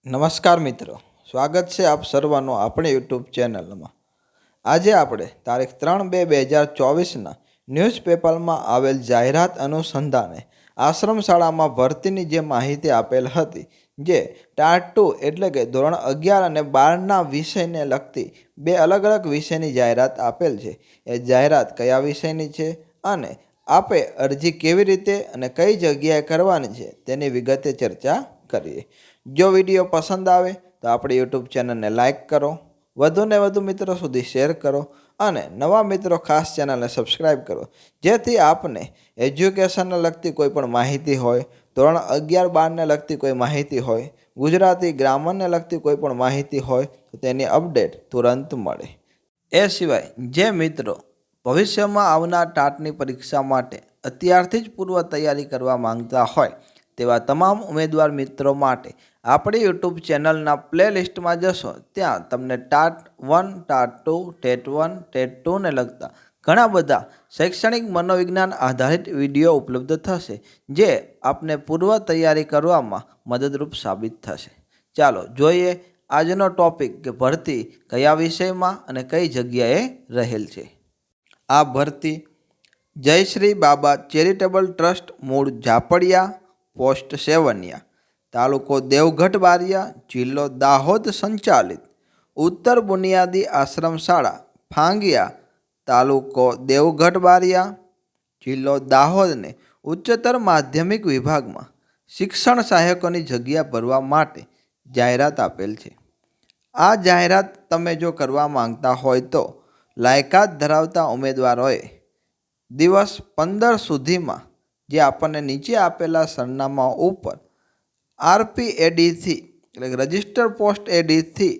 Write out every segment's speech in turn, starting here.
નમસ્કાર મિત્રો, સ્વાગત છે આપ સર્વનું આપણી યુટ્યુબ ચેનલમાં। આજે આપણે તારીખ 3/2/2024ના ન્યૂઝપેપરમાં આવેલ જાહેરાત અનુસંધાને આશ્રમ શાળામાં ભરતીની જે માહિતી આપેલ હતી, જે ટાટ 2 એટલે કે ધોરણ 11 અને 12ના વિષયને લગતી બે અલગ અલગ વિષયની જાહેરાત આપેલ છે। એ જાહેરાત કયા વિષયની છે અને આપે અરજી કેવી રીતે અને કઈ જગ્યાએ કરવાની છે તેની વિગતે ચર્ચા કરીએ। જો વિડીયો પસંદ આવે તો આપણી યુટ્યુબ ચેનલને લાઇક કરો, વધુને વધુ મિત્રો સુધી શેર કરો અને નવા મિત્રો ખાસ ચેનલને સબસ્ક્રાઈબ કરો, જેથી આપને એજ્યુકેશનને લગતી કોઈ પણ માહિતી હોય, ધોરણ 11-12ને લગતી કોઈ માહિતી હોય, ગુજરાતી ગ્રામરને લગતી કોઈ પણ માહિતી હોય તો તેની અપડેટ તુરંત મળે। એ સિવાય જે મિત્રો ભવિષ્યમાં આવનાર ટાટની પરીક્ષા માટે અત્યારથી જ પૂર્વ તૈયારી કરવા માંગતા હોય તેવા તમામ ઉમેદવાર મિત્રો માટે આપણી યુટ્યુબ ચેનલના પ્લેલિસ્ટમાં જશો, ત્યાં તમને ટાટ 1, ટાટ 2, ટેટ 1, ટેટ 2ને લગતા ઘણા બધા શૈક્ષણિક મનોવિજ્ઞાન આધારિત વિડીયો ઉપલબ્ધ થશે, જે આપને પૂર્વ તૈયારી કરવામાં મદદરૂપ સાબિત થશે। ચાલો જોઈએ આજનો ટોપિક કે ભરતી કયા વિષયમાં અને કઈ જગ્યાએ રહેલ છે। આ ભરતી જયશ્રી બાબા ચેરિટેબલ ટ્રસ્ટ, મૂળ ઝાપડિયા, પોસ્ટ સેવનિયા, તાલુકો દેવગઢ બારિયા, જિલ્લો દાહોદ સંચાલિત ઉત્તર બુનિયાદી આશ્રમ શાળા ફાંગિયા, તાલુકો દેવગઢ બારિયા, જિલ્લો દાહોદને ઉચ્ચતર માધ્યમિક વિભાગમાં શિક્ષણ સહાયકોની જગ્યા ભરવા માટે જાહેરાત આપેલ છે। આ જાહેરાત તમે જો કરવા માંગતા હોય તો લાયકાત ધરાવતા ઉમેદવારોએ દિવસ 15 સુધીમાં જે આપણને નીચે આપેલા સરનામા ઉપર RPADથી એટલે કે રજિસ્ટર પોસ્ટ એડીથી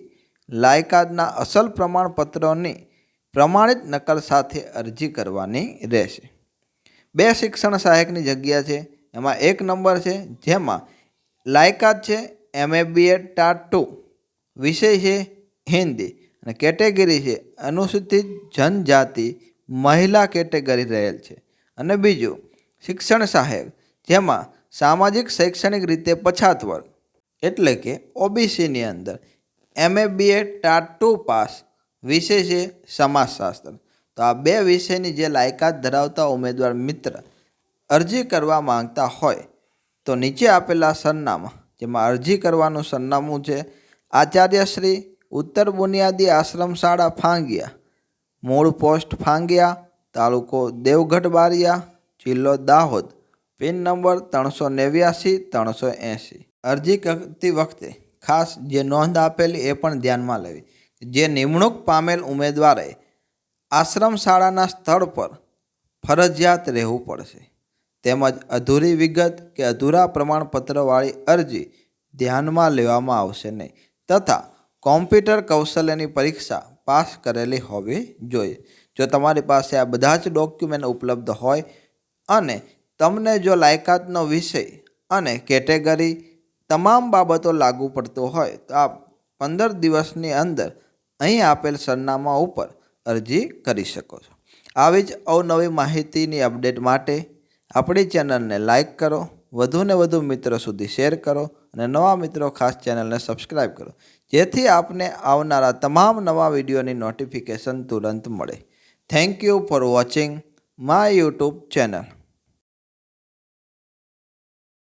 લાયકાતના અસલ પ્રમાણપત્રોની પ્રમાણિત નકલ સાથે અરજી કરવાની રહેશે। 2 શિક્ષણ સહાયકની જગ્યા છે, એમાં 1 નંબર છે જેમાં લાયકાત છે MA ટાટ 2, વિષય છે હિન્દી અને કેટેગરી છે અનુસૂચિત જનજાતિ મહિલા કેટેગરી રહેલ છે। અને બીજું શિક્ષણ સહાયક જેમાં સામાજિક શૈક્ષણિક રીતે પછાત વર્ગ એટલે કે OBCની અંદર MA ટાટ 2 પાસ, વિષય છે સમાજશાસ્ત્ર। તો આ 2 વિષયની જે લાયકાત ધરાવતા ઉમેદવાર મિત્ર અરજી કરવા માંગતા હોય તો નીચે આપેલા સરનામા, જેમાં અરજી કરવાનું સરનામું છે આચાર્ય શ્રી ઉત્તર બુનિયાદી આશ્રમ શાળા ફાંગિયા, મૂળ પોસ્ટ ફાંગિયા, તાલુકો દેવગઢ બારિયા, જિલ્લો દાહોદ, પિન નંબર 389-380। અરજી કરતી વખતે ખાસ જે નોંધ આપેલી એ પણ ધ્યાનમાં લેવી, જે નિમણૂક પામેલ ઉમેદવારે આશ્રમ શાળાના સ્થળ પર ફરજિયાત રહેવું પડશે, તેમજ અધૂરી વિગત કે અધૂરા પ્રમાણપત્રવાળી અરજી ધ્યાનમાં લેવામાં આવશે નહીં, તથા કોમ્પ્યુટર કૌશલ્યની પરીક્ષા પાસ કરેલી હોવી જોઈએ। જો તમારી પાસે આ બધા જ ડોક્યુમેન્ટ ઉપલબ્ધ હોય અને તમને જો લાયકાતનો વિષય અને કેટેગરી તમામ બાબતો લાગુ પડતો હોય તો આપ 15 દિવસની અંદર અહીં આપેલ સરનામા ઉપર અરજી કરી શકો છો। આવી જ અવનવી માહિતીની અપડેટ માટે આપણી ચેનલને લાઇક કરો, વધુને વધુ મિત્રો સુધી શેર કરો અને નવા મિત્રો ખાસ ચેનલને સબસ્ક્રાઈબ કરો, જેથી આપને આવનારા તમામ નવા વિડીયોની નોટિફિકેશન તુરંત મળે। Thank you for watching my YouTube channel.